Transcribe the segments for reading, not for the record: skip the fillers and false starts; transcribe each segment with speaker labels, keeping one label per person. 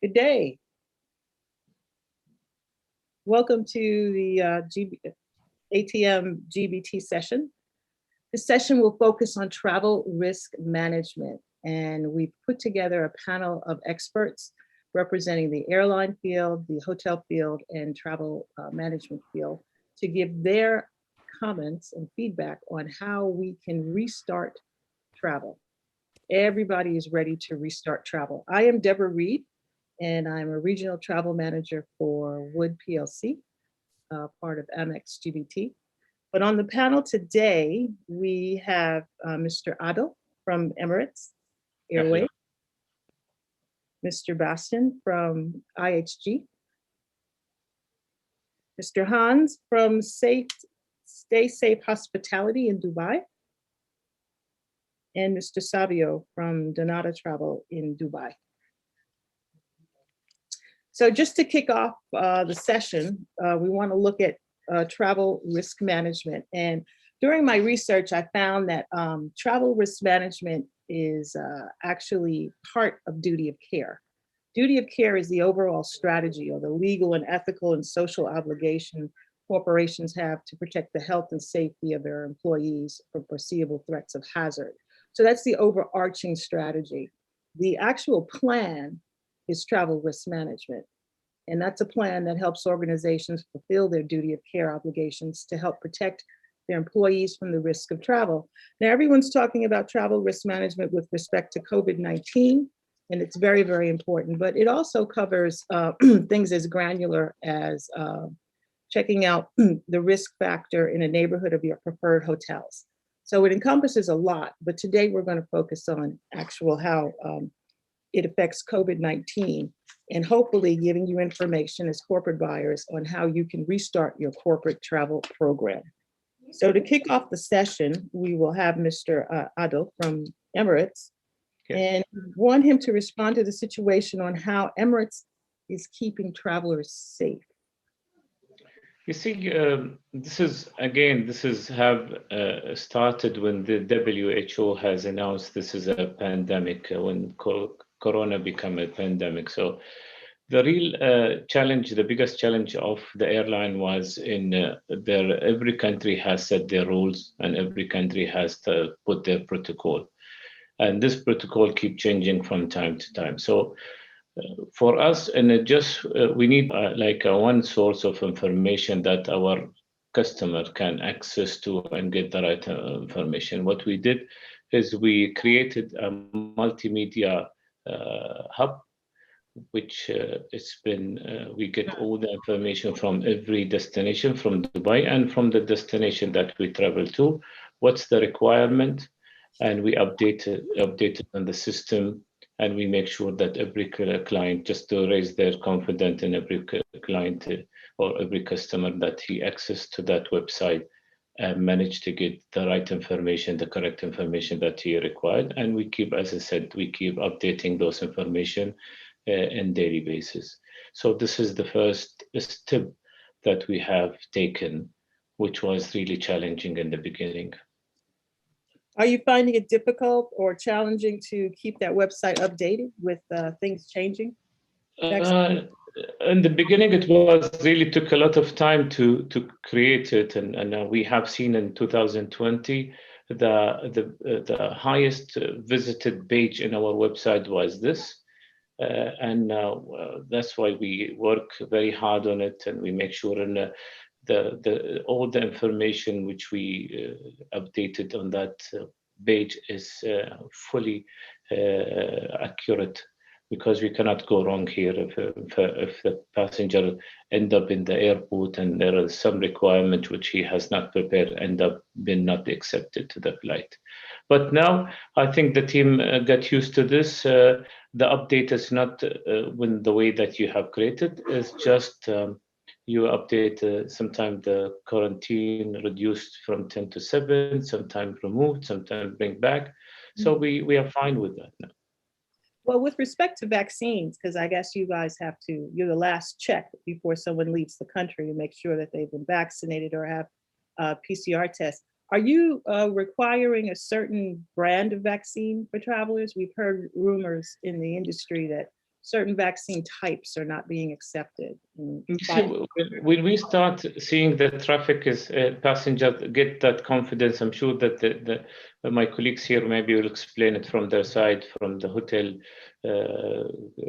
Speaker 1: Good day. Welcome to the ATM GBT session. This session will focus on travel risk management, and we've put together a panel of experts representing the airline field, the hotel field, and travel management field to give their comments and feedback on how we can restart travel. Everybody is ready to restart travel. I am Deborah Reed, and I'm a regional travel manager for Wood PLC, part of Amex GBT. But on the panel today, we have Mr. Adel from Emirates Airways, Mr. Bastian from IHG, Mr. Hans from Stay Safe Hospitality in Dubai, and Mr. Savio from Donata Travel in Dubai. So just to kick off the session, we want to look at travel risk management. And during my research, I found that travel risk management is actually part of duty of care. Duty of care is the overall strategy or the legal and ethical and social obligation corporations have to protect the health and safety of their employees from foreseeable threats of hazard. So that's the overarching strategy. The actual plan is travel risk management. And that's a plan that helps organizations fulfill their duty of care obligations to help protect their employees from the risk of travel. Now, everyone's talking about travel risk management with respect to COVID-19, and it's very, very important, but it also covers things as granular as checking out the risk factor in a neighborhood of your preferred hotels. So it encompasses a lot, but today we're going to focus on actual how it affects COVID-19 and hopefully giving you information as corporate buyers on how you can restart your corporate travel program. So to kick off the session, we will have Mr. Adel from Emirates, and want him to respond to the situation on how Emirates is keeping travelers safe.
Speaker 2: You see, this is have started when the WHO has announced this is a pandemic, when Corona became a pandemic. So the real challenge, the biggest challenge of the airline was in every country has set their rules and every country has to put their protocol. And this protocol keep changing from time to time. So for us, and we need like one source of information that our customer can access to and get the right information. What we did is we created a multimedia hub, which it's been we get all the information from every destination from Dubai and from the destination that we travel to. What's the requirement? And we update it on the system. And we make sure that every client, just to raise their confidence in every client or every customer, that he access to that website and manage to get the right information, the correct information that he required. And we keep, as I said, we keep updating those information on daily basis. So this is the first step that we have taken, which was really challenging in the beginning.
Speaker 1: Are you finding it difficult or challenging to keep that website updated with things changing?
Speaker 2: In the beginning, it was really took a lot of time to create it, and we have seen in 2020 the highest visited page in our website was this, and that's why we work very hard on it, and we make sure in all the information which we updated on that page is fully accurate, because we cannot go wrong here if the passenger end up in the airport and there is some requirement which he has not prepared, end up being not accepted to the flight. But now I think the team got used to this. The update is not when the way that you have created is just you update, sometimes the quarantine reduced from 10 to 7, sometimes removed, sometimes bring back. So we are fine with that now.
Speaker 1: Well, with respect to vaccines, because I guess you guys have to, you're the last check before someone leaves the country to make sure that they've been vaccinated or have a PCR test. Are you requiring a certain brand of vaccine for travelers? We've heard rumors in the industry that certain vaccine types are not being accepted.
Speaker 2: You see, when we start seeing the traffic is passengers get that confidence, I'm sure that my colleagues here maybe will explain it from their side, from the hotel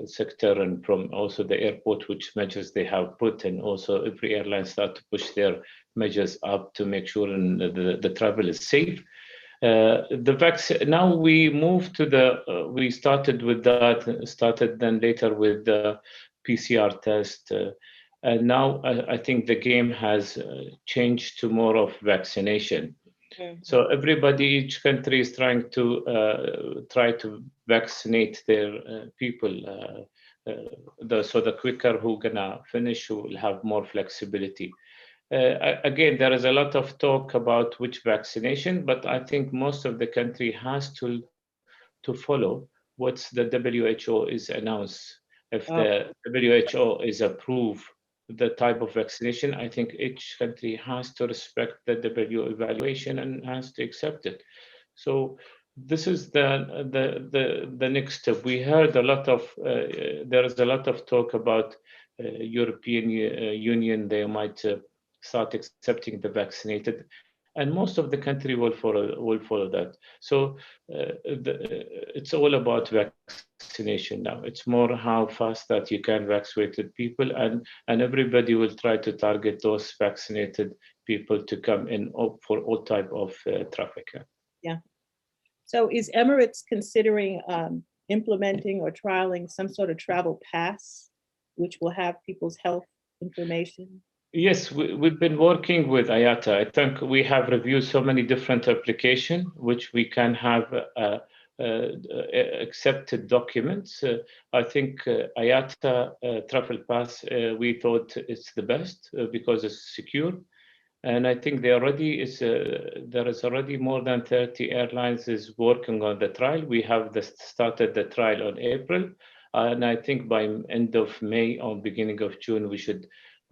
Speaker 2: sector and from also the airport, which measures they have put, and also every airline start to push their measures up to make sure the travel is safe. The vaccine, now we move to we started with that, started then later with the PCR test. And now I think the game has changed to more of vaccination. So everybody, each country is trying to vaccinate their people. So the quicker who gonna finish, who will have more flexibility. Again, there is a lot of talk about which vaccination, but I think most of the country has to follow what the WHO is announced. If the WHO is approved the type of vaccination, I think each country has to respect the WHO evaluation and has to accept it. So this is the next step. We heard a lot of there is a lot of talk about European Union. They might start accepting the vaccinated, and most of the country will follow that. So it's all about vaccination now. It's more how fast that you can vaccinate people, and everybody will try to target those vaccinated people to come in for all type of traffic.
Speaker 1: Yeah. So is Emirates considering implementing or trialing some sort of travel pass, which will have people's health information?
Speaker 2: Yes, we've been working with IATA. I think we have reviewed so many different applications, which we can have accepted documents. I think IATA Travel Pass, we thought it's the best because it's secure. And I think there is already more than 30 airlines is working on the trial. We have started the trial on April. And I think by end of May or beginning of June, we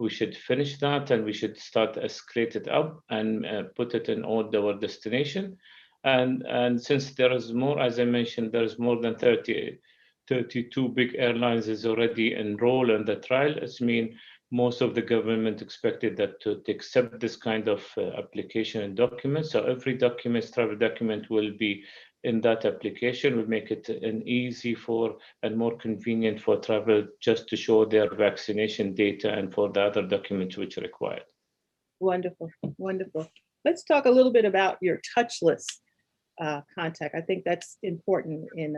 Speaker 2: should finish that, and we should start escalate it up and put it in all our destination. And since there is more, as I mentioned, there is more than 32 big airlines is already enrolled in the trial. It means most of the government expected that to accept this kind of application and documents. So every document, travel document, will be in that application. Will make it an easy and more convenient for travel, just to show their vaccination data and for the other documents which are required.
Speaker 1: Wonderful, wonderful. Let's talk a little bit about your touchless contact. I think that's important in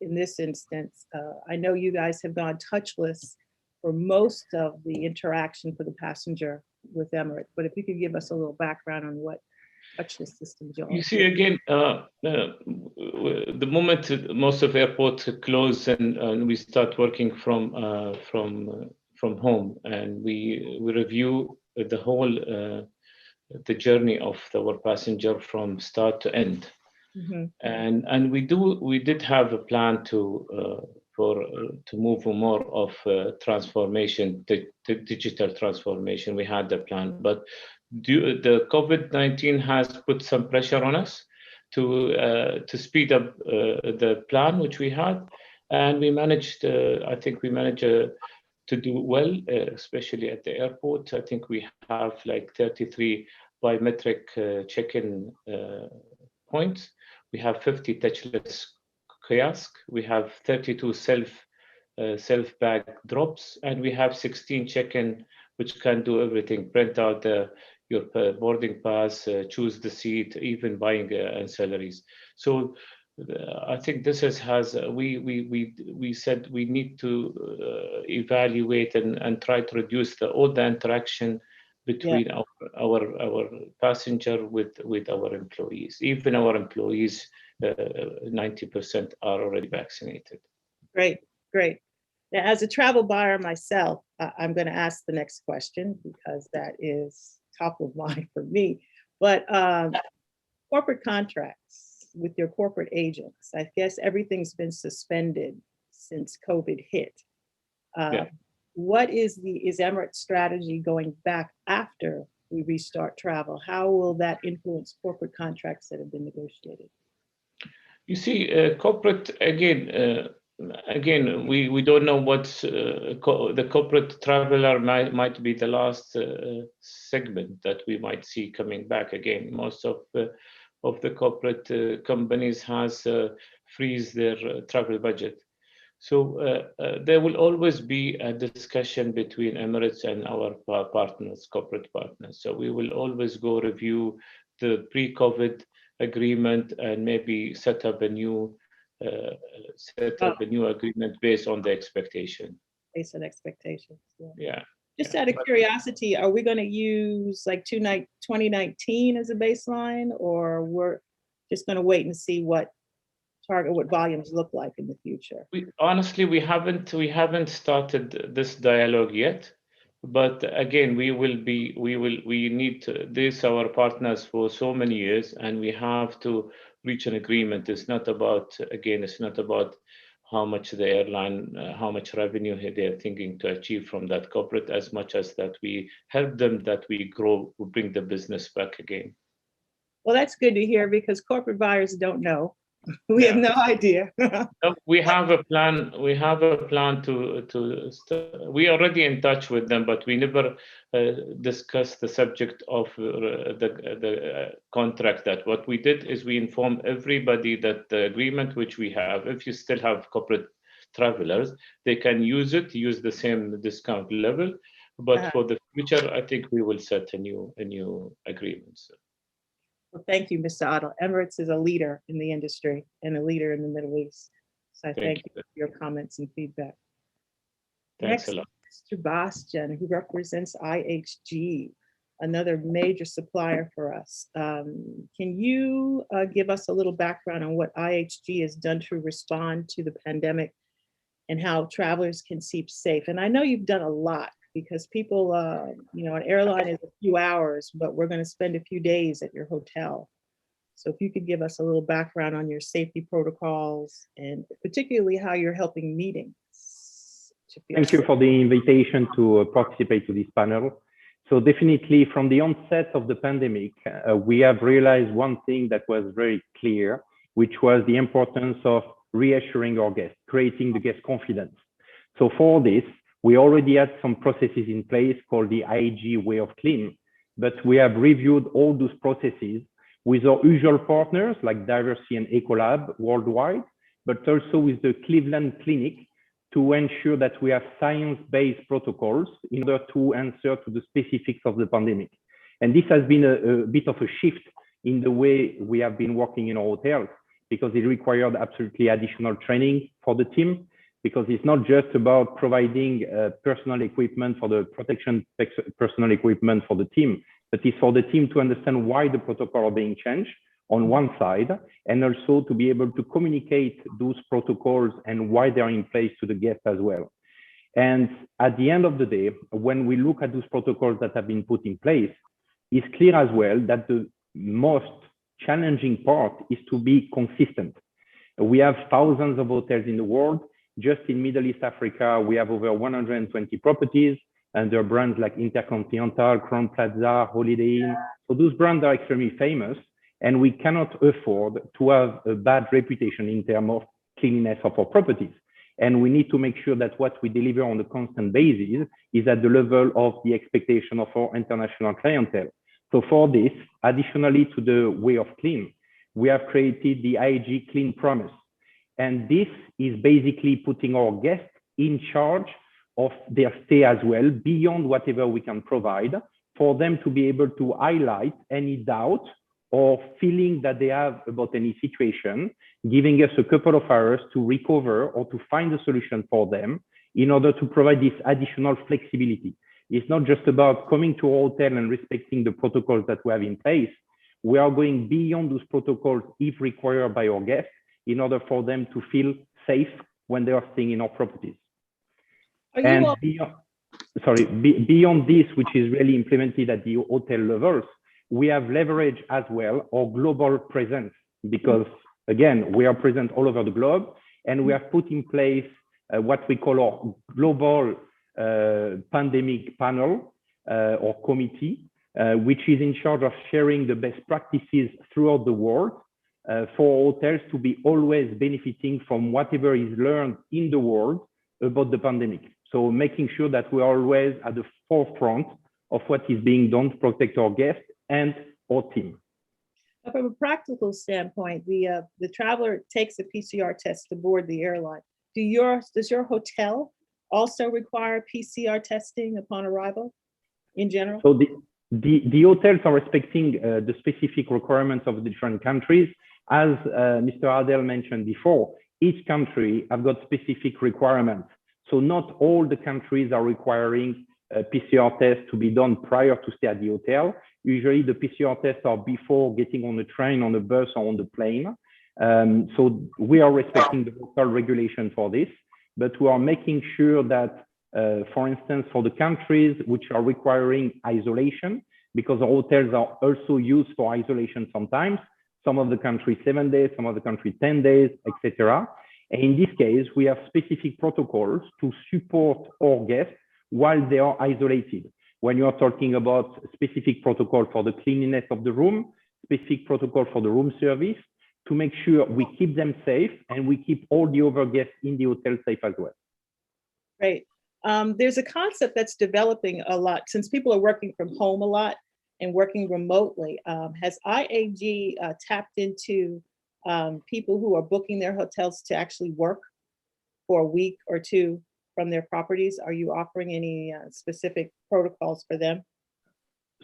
Speaker 1: this instance. I know you guys have gone touchless for most of the interaction for the passenger with Emirates, but if you could give us a little background on what touchless systems you
Speaker 2: You see, again, the moment most of airports close and we start working from home, and we review the whole the journey of our passenger from start to end. Mm-hmm. And we did have a plan to move more of transformation, the digital transformation. We had the plan, but the COVID-19 has put some pressure on us to speed up the plan which we had, and we managed. I think we managed to do well, especially at the airport. I think we have like 33 biometric check-in points. We have 50 touchless kiosks. We have 32 self bag drops, and we have 16 check-in, which can do everything: print out your boarding pass, choose the seat, even buying ancillaries. So I think this has we said we need to evaluate and try to reduce all the interaction between our passenger with our employees. Even our employees, 90% are already vaccinated.
Speaker 1: Great, great. Now, as a travel buyer myself, I'm going to ask the next question because that is top of mind for me. But corporate contracts with your corporate agents, I guess everything's been suspended since COVID hit. What is Emirates' strategy going back after we restart travel? How will that influence corporate contracts that have been negotiated?
Speaker 2: You see, corporate, again, again, we don't know what the corporate traveler might be the last segment that we might see coming back again. Most of the corporate companies has freeze their travel budget. So there will always be a discussion between Emirates and our partners, corporate partners. So we will always go review the pre-COVID agreement and maybe set up a new agreement based on the expectation.
Speaker 1: Based on expectations.
Speaker 2: Yeah.
Speaker 1: Just out of curiosity, are we going to use like 2019 as a baseline, or we're just going to wait and see what volumes look like in the future?
Speaker 2: Honestly, we haven't started this dialogue yet. But again, we need to, this our partners for so many years, and we have to reach an agreement. It's not about how much the airline, how much revenue they're thinking to achieve from that corporate, as much as that we help them, that we grow, we bring the business back again.
Speaker 3: Well, that's good to hear, because corporate buyers don't know. We have no idea.
Speaker 2: We have a plan. We have a plan we are already in touch with them, but we never discussed the subject of the contract. That what we did is we informed everybody that the agreement which we have, if you still have corporate travelers, they can use the same discount level. But for the future, I think we will set a new agreement. So.
Speaker 1: Well, thank you, Mr. Adel. Emirates is a leader in the industry and a leader in the Middle East. So I thank you for your comments and feedback.
Speaker 2: Thanks
Speaker 1: Next,
Speaker 2: a lot.
Speaker 1: Mr. Bastian, who represents IHG, another major supplier for us. Can you give us a little background on what IHG has done to respond to the pandemic and how travelers can keep safe? And I know you've done a lot, because people, an airline is a few hours, but we're going to spend a few days at your hotel. So if you could give us a little background on your safety protocols, and particularly how you're helping meetings.
Speaker 4: Thank you for the invitation to participate to this panel. So definitely from the onset of the pandemic, we have realized one thing that was very clear, which was the importance of reassuring our guests, creating the guest confidence. So for this, we already had some processes in place called the IHG Way of Clean, but we have reviewed all those processes with our usual partners like Diversity and Ecolab worldwide, but also with the Cleveland Clinic, to ensure that we have science-based protocols in order to answer to the specifics of the pandemic. And this has been a bit of a shift in the way we have been working in our hotels, because it required absolutely additional training for the team, because it's not just about providing personal equipment for the protection personal equipment for the team, but it's for the team to understand why the protocol are being changed on one side, and also to be able to communicate those protocols and why they're in place to the guests as well. And at the end of the day, when we look at those protocols that have been put in place, it's clear as well that the most challenging part is to be consistent. We have thousands of hotels in the world. Just in Middle East Africa, we have over 120 properties, and there are brands like Intercontinental, Crown Plaza, Holiday Inn. So those brands are extremely famous, and we cannot afford to have a bad reputation in terms of cleanliness of our properties. And we need to make sure that what we deliver on a constant basis is at the level of the expectation of our international clientele. So for this, additionally to the Way of Clean, we have created the IHG Clean Promise. And this is basically putting our guests in charge of their stay as well, beyond whatever we can provide, for them to be able to highlight any doubt or feeling that they have about any situation, giving us a couple of hours to recover or to find a solution for them in order to provide this additional flexibility. It's not just about coming to our hotel and respecting the protocols that we have in place. We are going beyond those protocols if required by our guests, in order for them to feel safe when they are staying in our properties. And beyond this, which is really implemented at the hotel levels, we have leveraged as well our global presence, because again, we are present all over the globe, and we have put in place what we call our global pandemic panel or committee, which is in charge of sharing the best practices throughout the world, for hotels to be always benefiting from whatever is learned in the world about the pandemic. So making sure that we are always at the forefront of what is being done to protect our guests and our team.
Speaker 1: From a practical standpoint, the traveler takes a PCR test to board the airline. Does your hotel also require PCR testing upon arrival in general?
Speaker 4: So the hotels are respecting the specific requirements of the different countries. As Mr. Adel mentioned before, each country have got specific requirements. So not all the countries are requiring a PCR test to be done prior to stay at the hotel. Usually the PCR tests are before getting on the train, on the bus, or on the plane. So we are respecting the local regulation for this, but we are making sure that, for instance, for the countries which are requiring isolation, because the hotels are also used for isolation sometimes, some of the countries 7 days, some of the countries 10 days, etc. And in this case, we have specific protocols to support our guests while they are isolated. When you are talking about specific protocol for the cleanliness of the room, specific protocol for the room service, to make sure we keep them safe and we keep all the other guests in the hotel safe as well.
Speaker 1: Great. There's a concept that's developing a lot since people are working from home a lot and working remotely. Has IAG tapped into people who are booking their hotels to actually work for a week or two from their properties? Are you offering any specific protocols for them?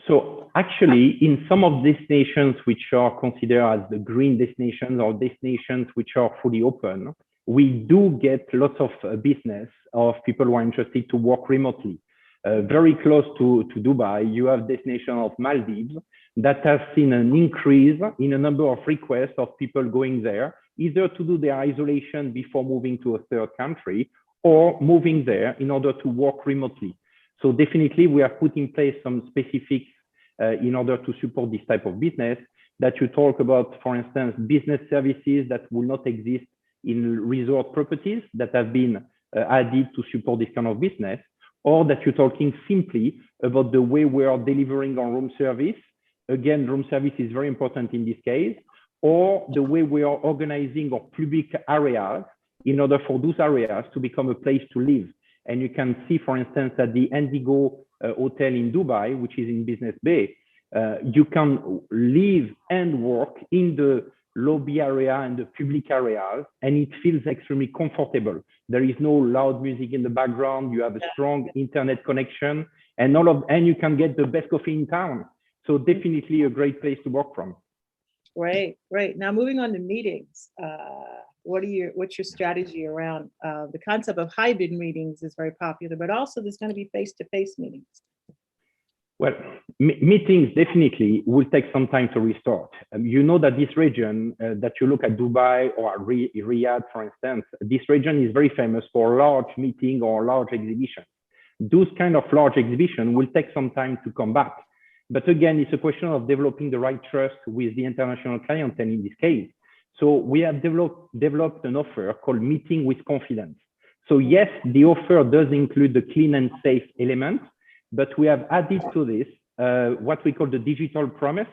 Speaker 4: So actually, in some of destinations which are considered as the green destinations or destinations which are fully open, we do get lots of business of people who are interested to work remotely. Very close to Dubai, you have destination of Maldives that has seen an increase in a number of requests of people going there, either to do their isolation before moving to a third country or moving there in order to work remotely. So definitely we have put in place some specifics in order to support this type of business that you talk about, for instance, business services that will not exist in resort properties that have been added to support this kind of business, or that you're talking simply about the way we are delivering our room service. Again, room service is very important in this case, or the way we are organizing our public areas in order for those areas to become a place to live. And you can see, for instance, at the Indigo Hotel in Dubai, which is in Business Bay, you can live and work in the lobby area and the public areas, and it feels extremely comfortable. There is no loud music in the background. You have a strong internet connection, and you can get the best coffee in town. So definitely a great place to work from.
Speaker 1: Great. Now moving on to meetings. What's your strategy around the concept of hybrid meetings is very popular, but also there's going to be face-to-face meetings.
Speaker 4: Well, meetings definitely will take some time to restart. You know that this region, that you look at Dubai or Riyadh, for instance, this region is very famous for large meeting or large exhibitions. Those kind of large exhibitions will take some time to come back. But again, it's a question of developing the right trust with the international clientele in this case. So we have developed an offer called Meeting with Confidence. So yes, the offer does include the clean and safe element, but we have added to this what we call the digital promise,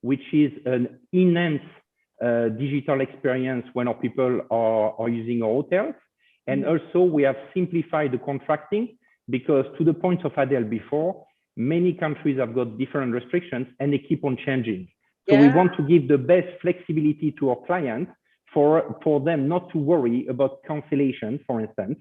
Speaker 4: which is an enhanced digital experience when our people are using our hotels. And also we have simplified the contracting, because to the point of Adele before, many countries have got different restrictions and they keep on changing. So we want to give the best flexibility to our clients for them not to worry about cancellation, for instance.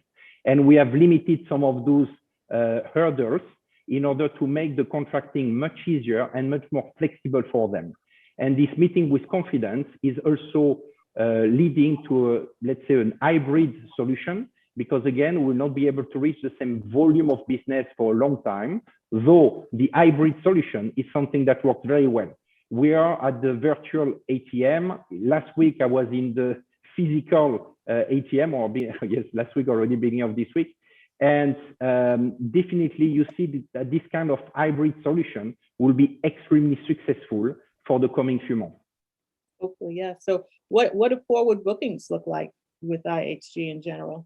Speaker 4: And we have limited some of those hurdles in order to make the contracting much easier and much more flexible for them. And this Meeting with Confidence is also leading to, let's say, an hybrid solution, because again, we'll not be able to reach the same volume of business for a long time, though the hybrid solution is something that works very well. We are at the virtual ATM. Last week, I was in the physical ATM, or yes, last week already, beginning of this week. And definitely you see that this kind of hybrid solution will be extremely successful for the coming few months.
Speaker 1: Hopefully, yeah. So what do forward bookings look like with IHG in general?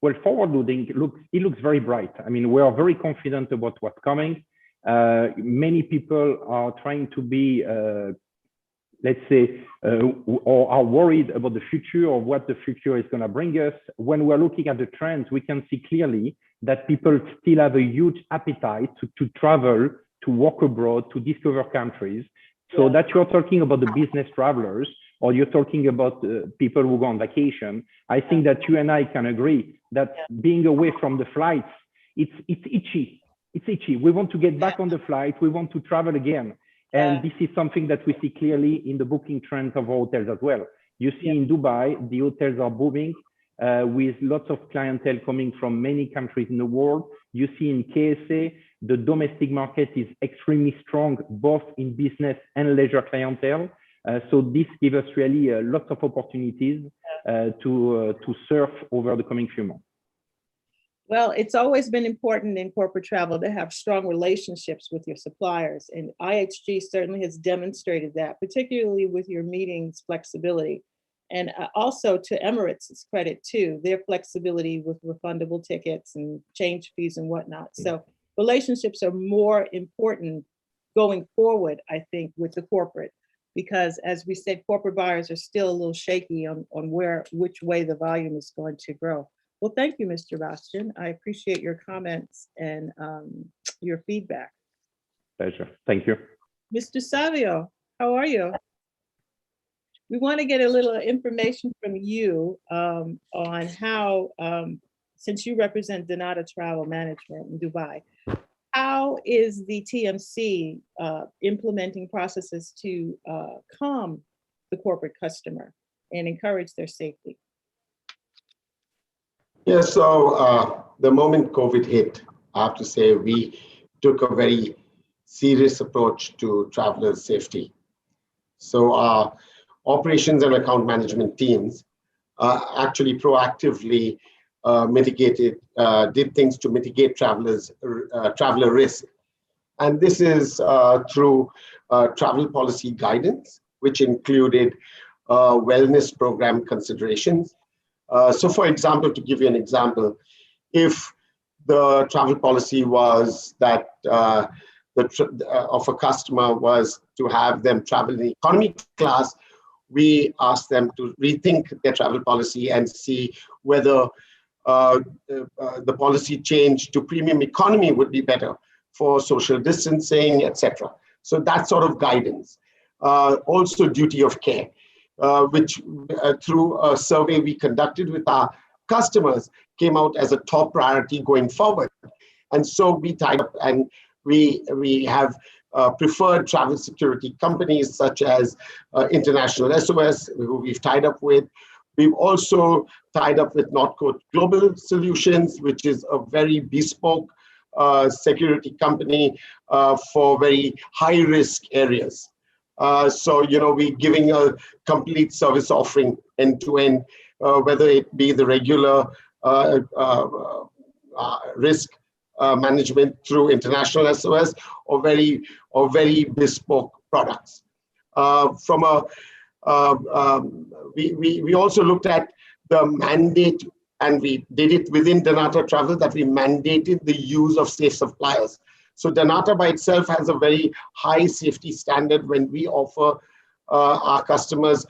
Speaker 4: Well, forward looking, it looks very bright. I mean, we are very confident about what's coming. Many people are trying to be let's say, or are worried about the future or what the future is going to bring us, when we're looking at the trends, we can see clearly that people still have a huge appetite to travel, to work abroad, to discover countries. So that you're talking about the business travelers, or you're talking about people who go on vacation, I think that you and I can agree that being away from the flights, it's itchy. It's itchy. We want to get back on the flight. We want to travel again. And this is something that we see clearly in the booking trends of hotels as well. You see in Dubai, the hotels are booming with lots of clientele coming from many countries in the world. You see in KSA, the domestic market is extremely strong, both in business and leisure clientele. So this gives us really lots of opportunities to surf over the coming few months.
Speaker 1: Well, it's always been important in corporate travel to have strong relationships with your suppliers, and IHG certainly has demonstrated that, particularly with your meetings flexibility. And also to Emirates' credit too, their flexibility with refundable tickets and change fees and whatnot. So relationships are more important going forward, I think, with the corporate, because as we said, corporate buyers are still a little shaky on which way the volume is going to grow. Well, thank you, Mr. Bastian. I appreciate your comments and your feedback.
Speaker 4: Pleasure. Thank you.
Speaker 1: Mr. Savio, how are you? We want to get a little information from you on how, since you represent Donata Travel Management in Dubai, how is the TMC implementing processes to calm the corporate customer and encourage their safety?
Speaker 5: Yeah, so the moment COVID hit, I have to say we took a very serious approach to travelers' safety. So our operations and account management teams actually proactively did things to mitigate traveler risk. And this is through travel policy guidance, which included wellness program considerations. So for example, to give you an example, if the travel policy was that of a customer was to have them travel in economy class, we asked them to rethink their travel policy and see whether the policy change to premium economy would be better for social distancing, etc. So that sort of guidance. Also duty of care, which through a survey we conducted with our customers came out as a top priority going forward. And so we tied up and we have preferred travel security companies such as International SOS, who we've tied up with. We've also tied up with Northcote Global Solutions, which is a very bespoke security company for very high risk areas. So, we're giving a complete service offering end to end, whether it be the regular risk management through International SOS or very bespoke products. We also looked at the mandate, and we did it within Donata Travel, that we mandated the use of safe suppliers. So Donata by itself has a very high safety standard when we offer our customers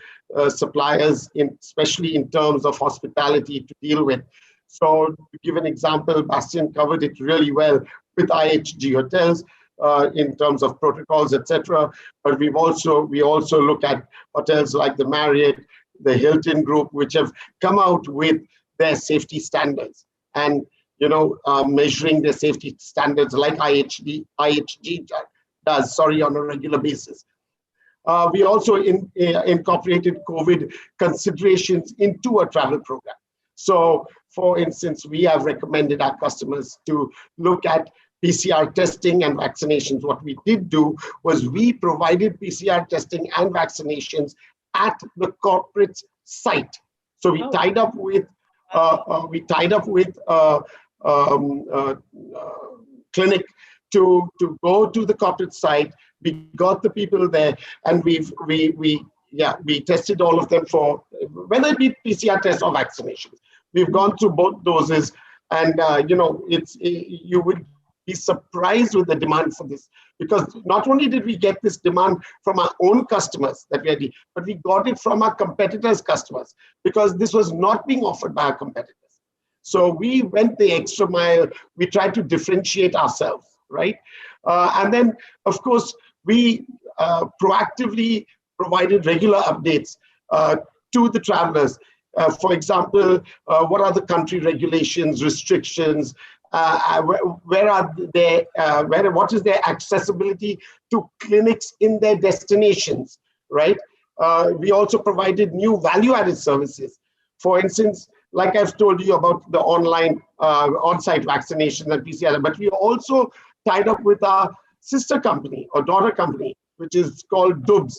Speaker 5: suppliers, especially in terms of hospitality, to deal with. So to give an example, Bastian covered it really well with IHG hotels in terms of protocols, etc. But we also look at hotels like the Marriott, the Hilton Group, which have come out with their safety standards and measuring their safety standards like IHG does, on a regular basis. We also incorporated COVID considerations into a travel program. So, for instance, we have recommended our customers to look at PCR testing and vaccinations. What we did do was we provided PCR testing and vaccinations at the corporate site. So we tied up with clinic to go to the corporate site. We got the people there, and we tested all of them for whether it be PCR tests or vaccinations. We've gone through both doses, and you would be surprised with the demand for this, because not only did we get this demand from our own customers that we had, but we got it from our competitors' customers, because this was not being offered by our competitors. So we went the extra mile. We tried to differentiate ourselves, right? And then, of course, we proactively provided regular updates to the travelers. For example, what are the country regulations, restrictions? What is their accessibility to clinics in their destinations, right? We also provided new value-added services. For instance, like I've told you about the online on-site vaccination and PCR, but we also tied up with our sister company or daughter company, which is called DUBS.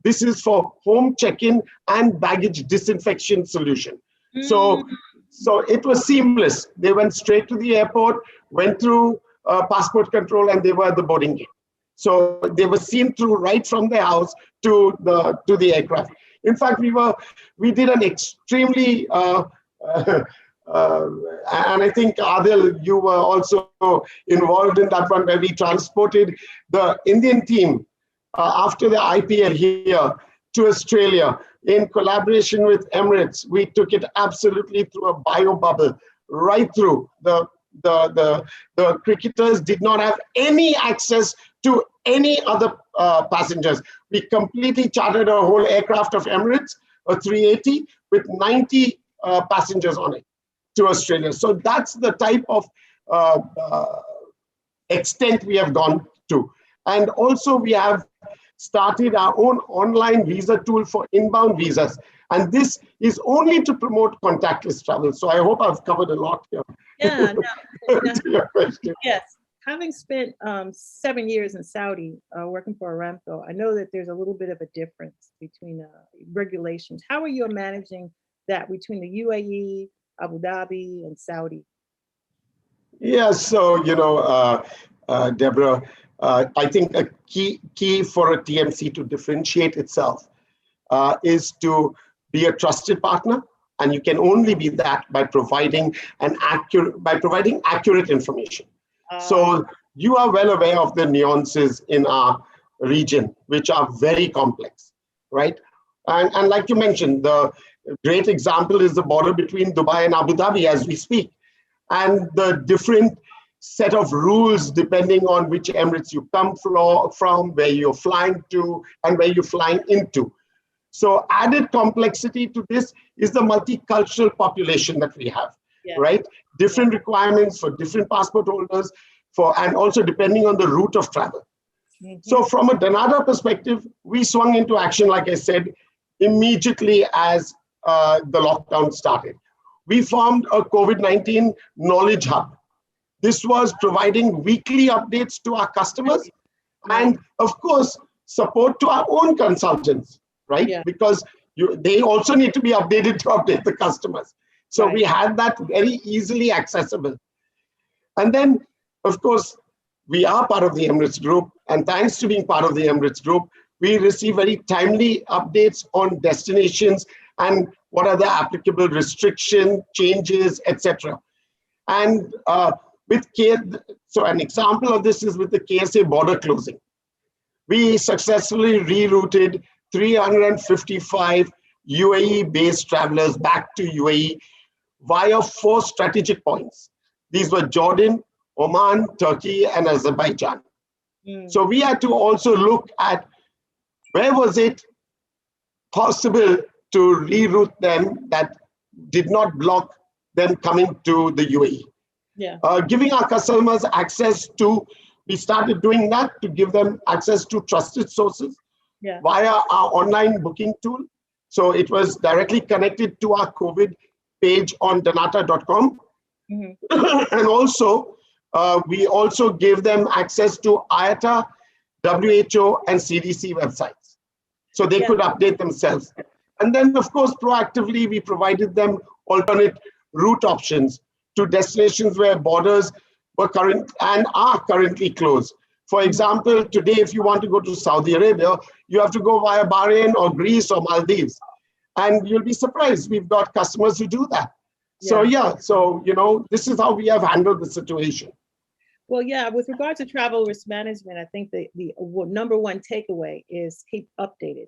Speaker 5: This is for home check-in and baggage disinfection solution. So it was seamless. They went straight to the airport, went through passport control, and they were at the boarding gate. So they were seen through right from their house to the aircraft. In fact, we did an extremely and I think Adil, you were also involved in that one, where we transported the Indian team after the IPL here to Australia in collaboration with Emirates. We took it absolutely through a bio bubble, right through. The cricketers did not have any access to any other passengers. We completely chartered a whole aircraft of Emirates, a 380 with 90 passengers on it to Australia. So that's the type of extent we have gone to. And also we have started our own online visa tool for inbound visas. And this is only to promote contactless travel. So I hope I've covered a lot here.
Speaker 1: Yeah, no,
Speaker 5: To your question.
Speaker 1: yes. Having spent 7 years in Saudi working for Aramco, I know that there's a little bit of a difference between regulations. How are you managing that between the UAE, Abu Dhabi, and Saudi?
Speaker 5: Yeah, so, Deborah, I think a key for a TMC to differentiate itself is to be a trusted partner, and you can only be that by providing accurate information. So you are well aware of the nuances in our region, which are very complex, right? And like you mentioned, the great example is the border between Dubai and Abu Dhabi as we speak, and the different set of rules depending on which Emirates you come from, where you're flying to, and where you're flying into. So added complexity to this is the multicultural population that we have, right? Different requirements for different passport holders, and also depending on the route of travel. So from a Donata perspective, we swung into action, like I said, immediately as the lockdown started. We formed a COVID-19 knowledge hub. This was providing weekly updates to our customers and, of course, support to our own consultants, right? Yeah. Because they also need to be updated to update the customers. So we had that very easily accessible. And then, of course, we are part of the Emirates Group. And thanks to being part of the Emirates Group, we receive very timely updates on destinations and what are the applicable restriction changes, etc. And so an example of this is with the KSA border closing. We successfully rerouted 355 UAE-based travelers back to UAE via 4 strategic points. These were Jordan, Oman, Turkey, and Azerbaijan. So we had to also look at where was it possible to reroute them that did not block them coming to the UAE. Giving our customers access to, we started doing that to give them access to trusted sources via our online booking tool. So it was directly connected to our COVID page on donata.com. And also, we also gave them access to IATA, WHO, and CDC websites. So they could update themselves. And then, of course, proactively, we provided them alternate route options to destinations where borders were are currently closed. For example, today, if you want to go to Saudi Arabia, you have to go via Bahrain or Greece or Maldives. And you'll be surprised, we've got customers who do that. So, so, this is how we have handled the situation.
Speaker 1: Well, yeah, with regard to travel risk management, I think the number one takeaway is keep updated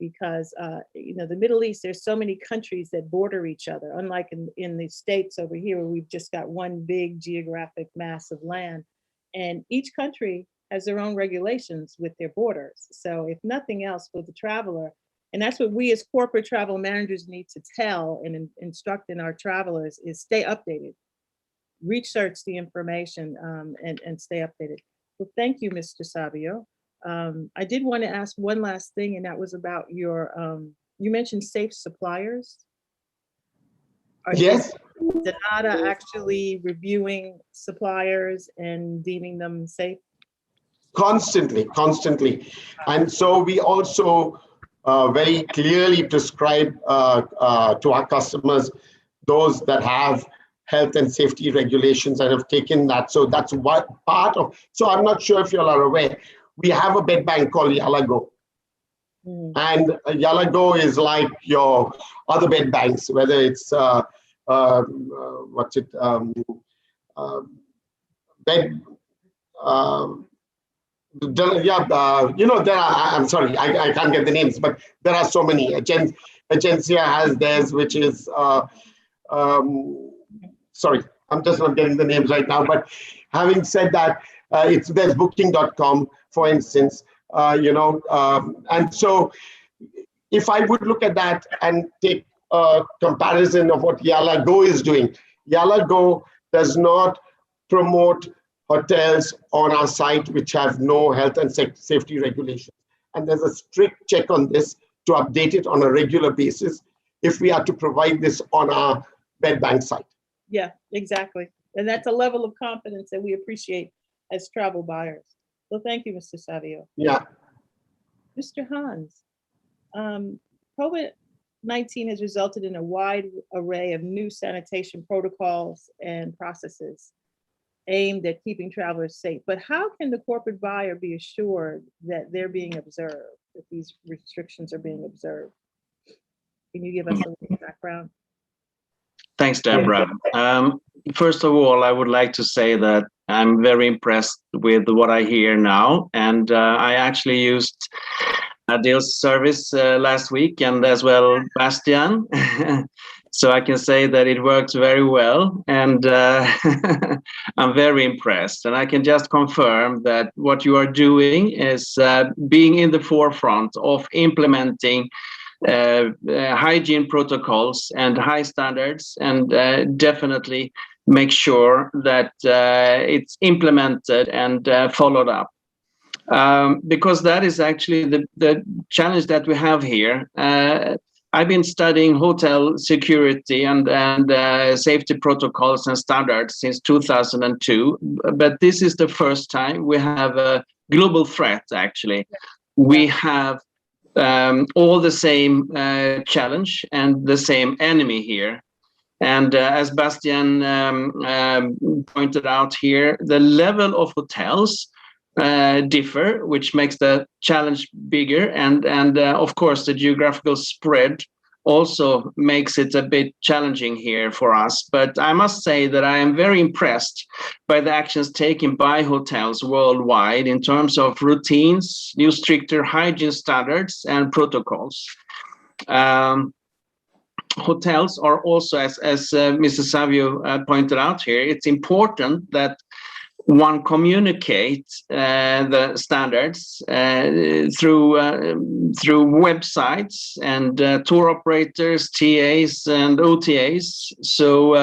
Speaker 1: because, the Middle East, there's so many countries that border each other, unlike in the States over here, where we've just got one big geographic mass of land. And each country has their own regulations with their borders. So if nothing else for the traveler, and that's what we as corporate travel managers need to tell and instruct in our travelers is stay updated, research the information and stay updated. Well, thank you, Mr. Savio. I did want to ask one last thing, and that was about your, you mentioned safe suppliers.
Speaker 5: Yes.
Speaker 1: Is Donata actually reviewing suppliers and deeming them safe?
Speaker 5: Constantly. And so we also very clearly prescribe to our customers, those that have health and safety regulations and have taken that. So that's what part of, so I'm not sure if you all are aware, we have a bed bank called Yalago. And Yalago is like your other bed banks, whether it's bed, there are, I'm sorry, I can't get the names, but there are so many. Agencia has theirs, which is, sorry, I'm just not getting the names right now. But having said that, there's booking.com, for instance, and so if I would look at that and take a comparison of what Yalago is doing, Yalago does not promote hotels on our site which have no health and safety regulations. And there's a strict check on this to update it on a regular basis if we are to provide this on our bed bank site.
Speaker 1: Yeah, exactly. And that's a level of confidence that we appreciate as travel buyers. Well, thank you, Mr. Savio.
Speaker 5: Yeah.
Speaker 1: Mr. Hans, COVID-19 has resulted in a wide array of new sanitation protocols and processes aimed at keeping travelers safe. But how can the corporate buyer be assured that they're being observed, that these restrictions are being observed? Can you give us a little background?
Speaker 6: Thanks, Deborah. First of all, I would like to say that I'm very impressed with what I hear now. And I actually used Adil's service last week, and as well Bastian. So I can say that it works very well, and I'm very impressed. And I can just confirm that what you are doing is being in the forefront of implementing hygiene protocols and high standards, and definitely make sure that it's implemented and followed up. Because that is actually the challenge that we have here. I've been studying hotel security and safety protocols and standards since 2002, but this is the first time we have a global threat, actually. We have all the same challenge and the same enemy here. And as Bastian pointed out here, the level of hotels differ, which makes the challenge bigger, and of course the geographical spread also makes it a bit challenging here for us. But I must say that I am very impressed by the actions taken by hotels worldwide in terms of routines, new stricter hygiene standards and protocols. Hotels are also, as Mr. Savio pointed out here, it's important that one communicates the standards through websites and tour operators, TAs and OTAs. So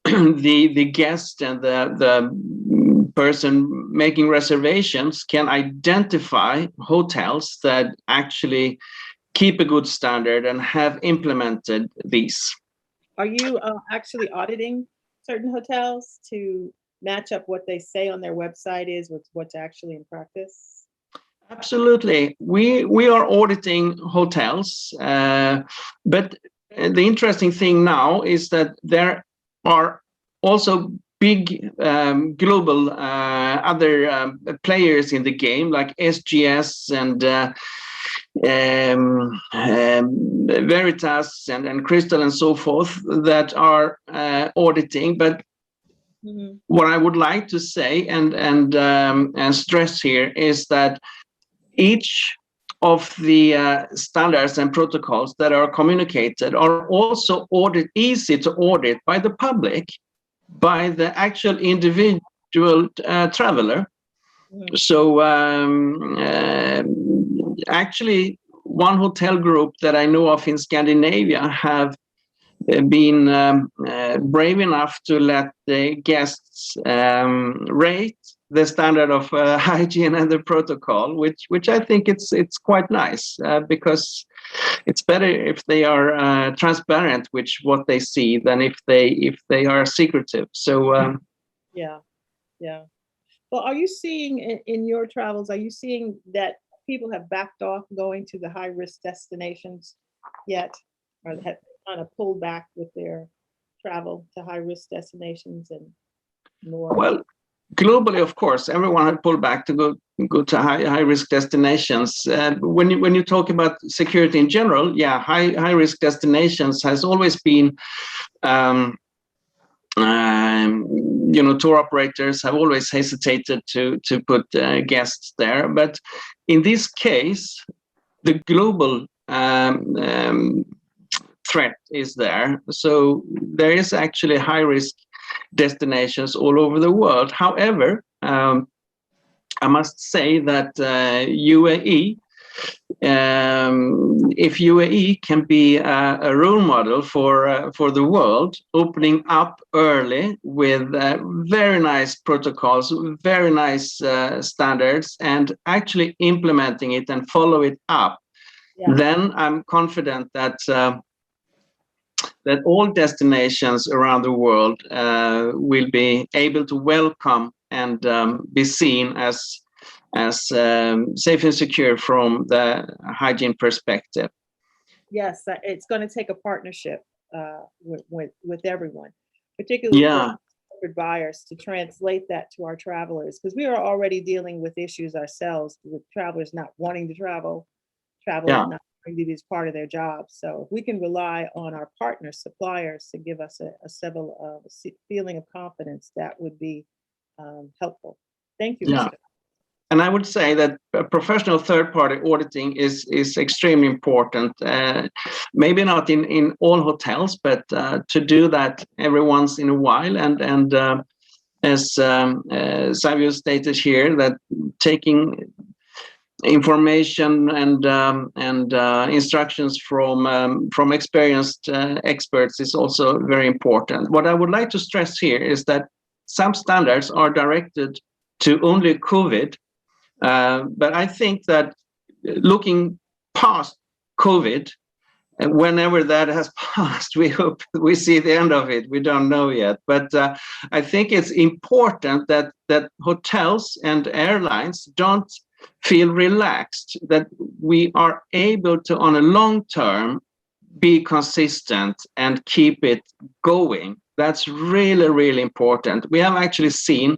Speaker 6: the guest and the person making reservations can identify hotels that actually keep a good standard and have implemented these.
Speaker 1: Are you actually auditing certain hotels to match up what they say on their website is with what's actually in practice?
Speaker 6: Absolutely. We are auditing hotels, but the interesting thing now is that there are also big global other players in the game, like SGS and Veritas and Crystal and so forth, that are auditing. But what I would like to say and stress here is that each of the standards and protocols that are communicated are also easy to audit by the public, by the actual individual traveler. So actually, one hotel group that I know of in Scandinavia have been brave enough to let the guests rate the standard of hygiene and the protocol, which I think it's quite nice because it's better if they are transparent with what they see than if they are secretive. So
Speaker 1: yeah. Well, are you seeing in your travels, are you seeing that people have backed off going to the high risk destinations yet, or have kind of pulled back with their travel to high risk destinations and more?
Speaker 6: Well, globally, of course, everyone had pulled back to go to high risk destinations. When you talk about security in general, yeah, high risk destinations has always been. Tour operators have always hesitated to put guests there, but in this case, the global threat is there. So there is actually high risk destinations all over the world. However, I must say that UAE, if UAE can be a role model for the world, opening up early with very nice protocols, very nice standards, and actually implementing it and follow it up, then I'm confident that that all destinations around the world will be able to welcome and be seen as safe and secure from the hygiene perspective.
Speaker 1: Yes, it's going to take a partnership with everyone, particularly for corporate buyers, to translate that to our travelers, because we are already dealing with issues ourselves with travelers not wanting to travel, travelers not wanting to do this part of their job. So if we can rely on our partners, suppliers, to give us a feeling of confidence, that would be helpful. Thank you, Mr.
Speaker 6: And I would say that professional third-party auditing is extremely important. Maybe not in all hotels, but to do that every once in a while. And as Savio stated here, that taking information and instructions from experienced experts is also very important. What I would like to stress here is that some standards are directed to only COVID. But I think that looking past COVID, and whenever that has passed, we hope we see the end of it. We don't know yet. But I think it's important that hotels and airlines don't feel relaxed, that we are able to, on a long term, be consistent and keep it going. That's really, really important. We have actually seen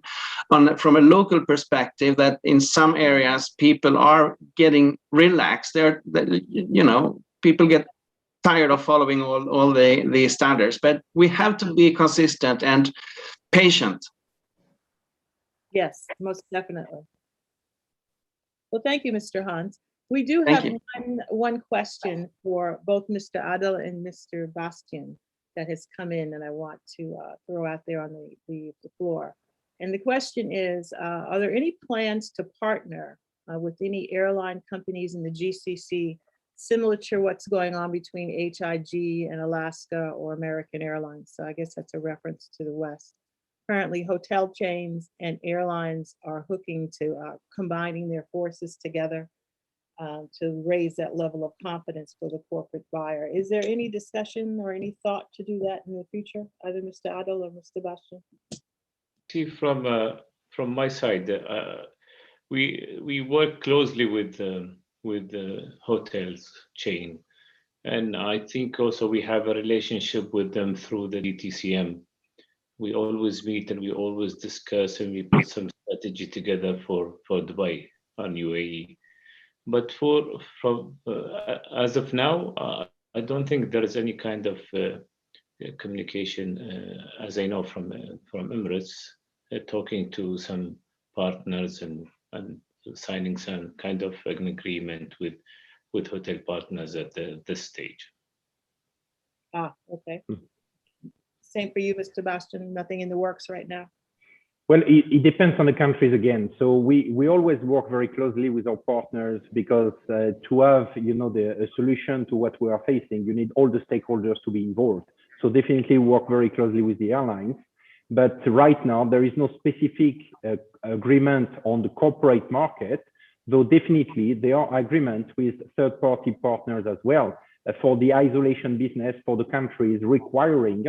Speaker 6: from a local perspective that in some areas people are getting relaxed. People get tired of following all the standards, but we have to be consistent and patient.
Speaker 1: Yes, most definitely. Well, thank you, Mr. Hans. We do have one question for both Mr. Adel and Mr. Bastian that has come in, and I want to throw out there on the floor. And the question is, are there any plans to partner with any airline companies in the GCC, similar to what's going on between HIG and Alaska or American Airlines? So I guess that's a reference to the West. Currently, hotel chains and airlines are hooking to combining their forces together to raise that level of confidence for the corporate buyer. Is there any discussion or any thought to do that in the future, either Mr. Adel or Mr. Bastian?
Speaker 2: See, from my side, we work closely with the hotels chain, and I think also we have a relationship with them through the DTCM. We always meet and we always discuss and we put some strategy together for Dubai and UAE. But as of now, I don't think there is any kind of communication, as I know from Emirates, talking to some partners and signing some kind of an agreement with hotel partners at this stage.
Speaker 1: Okay. Same for you, Mr. Bastian. Nothing in the works right now.
Speaker 4: Well, it depends on the countries again. So we always work very closely with our partners because to have, a solution to what we are facing, you need all the stakeholders to be involved. So definitely work very closely with the airlines. But right now, there is no specific agreement on the corporate market, though definitely there are agreements with third-party partners as well for the isolation business for the countries requiring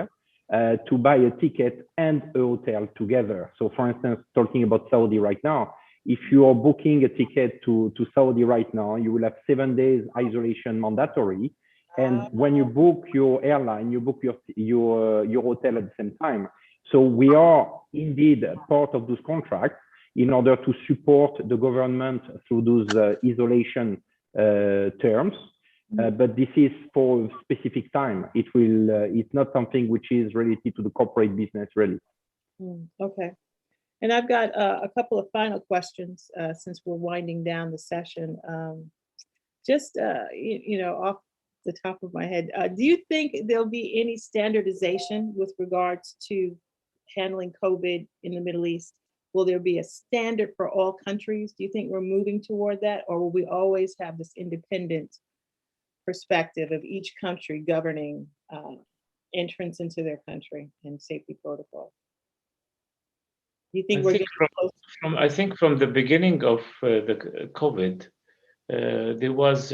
Speaker 4: to buy a ticket and a hotel together. So for instance, talking about Saudi right now, if you are booking a ticket to Saudi right now, you will have 7 days isolation mandatory. And when you book your airline, you book your hotel at the same time. So we are indeed part of those contracts in order to support the government through those isolation terms. But this is for a specific time. It's not something which is related to the corporate business, really.
Speaker 1: Okay. And I've got a couple of final questions since we're winding down the session. Just, off the top of my head, do you think there'll be any standardization with regards to handling COVID in the Middle East? Will there be a standard for all countries? Do you think we're moving toward that? Or will we always have this independent perspective of each country governing entrance into their country and safety protocol? Do you think we're getting close?
Speaker 2: I think from the beginning of the COVID, there was,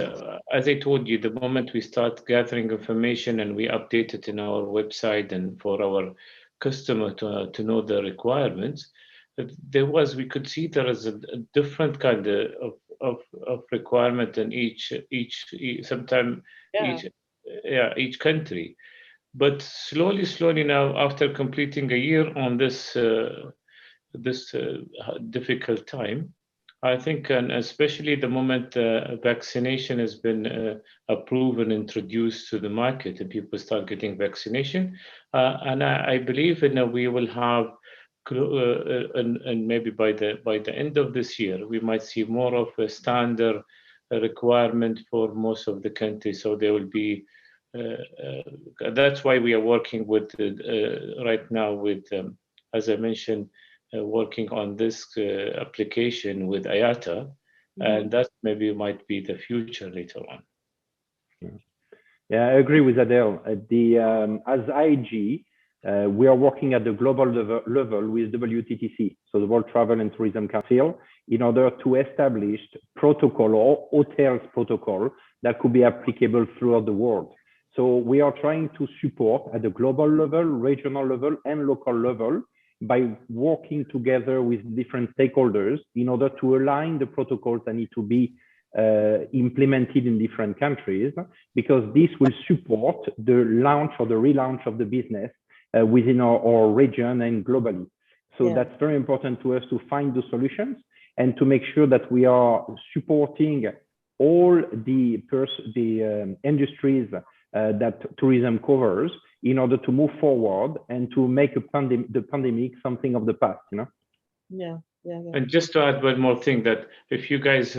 Speaker 2: as I told you, the moment we start gathering information and we update it in our website and for our customer to know the requirements, we could see there is a different kind of requirement in each country. But slowly now, after completing a year on this difficult time, I think, and especially the moment vaccination has been approved and introduced to the market and people start getting vaccination, and I believe we will have, and maybe by the end of this year, we might see more of a standard requirement for most of the countries. So there will be, that's why we are working with right now with, as I mentioned, working on this application with IATA, and that maybe might be the future later on.
Speaker 4: Yeah, I agree with Adele. As IG, we are working at the global level with WTTC, so the World Travel and Tourism Council, in order to establish protocol or hotels protocol that could be applicable throughout the world. So we are trying to support at the global level, regional level, and local level by working together with different stakeholders in order to align the protocols that need to be implemented in different countries, because this will support the launch or the relaunch of the business within our region and globally. So that's very important to us to find the solutions and to make sure that we are supporting all the industries that tourism covers in order to move forward and to make the pandemic something of the past,
Speaker 1: Yeah.
Speaker 2: And just to add one more thing, that if you guys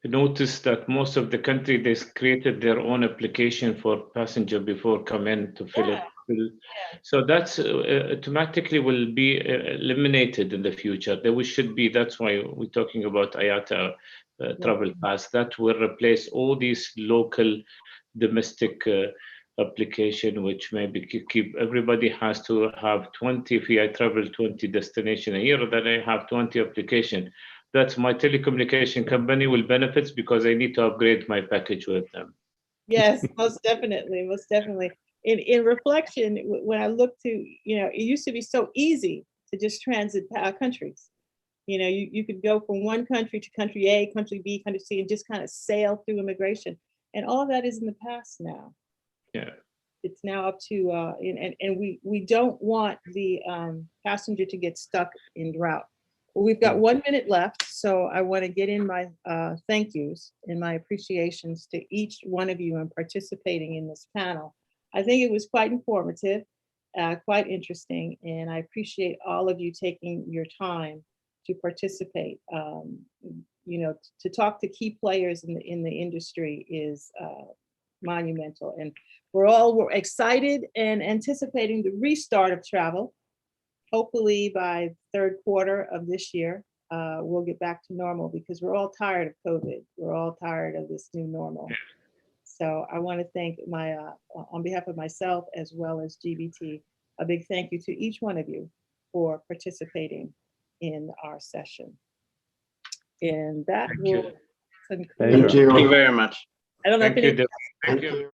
Speaker 2: notice that most of the country, they created their own application for passenger before come in to fill it. So that's automatically will be eliminated in the future. There should be, that's why we're talking about IATA travel pass, that will replace all these local domestic application, which maybe keep everybody has to have 20. If I travel 20 destination a year, then I have 20 application. That's my telecommunication company will benefit because I need to upgrade my package with them.
Speaker 1: Yes, most definitely. In reflection, when I look to, it used to be so easy to just transit countries. You could go from one country to country A, country B, country C, and just kind of sail through immigration. And all that is in the past now.
Speaker 2: Yeah.
Speaker 1: It's now up to, and we don't want the passenger to get stuck in route. Well, we've got 1 minute left, so I want to get in my thank yous and my appreciations to each one of you in participating in this panel. I think it was quite informative, quite interesting, and I appreciate all of you taking your time to participate. You know, to talk to key players in the industry is monumental, and we're excited and anticipating the restart of travel. Hopefully by third quarter of this year, we'll get back to normal because we're all tired of COVID. We're all tired of this new normal. So I want to thank on behalf of myself as well as GBT, a big thank you to each one of you for participating in our session. And that will conclude.
Speaker 5: Thank you.
Speaker 6: Thank you very much.
Speaker 1: I don't know if
Speaker 2: Thank you,
Speaker 1: any
Speaker 2: Deborah. Thank you.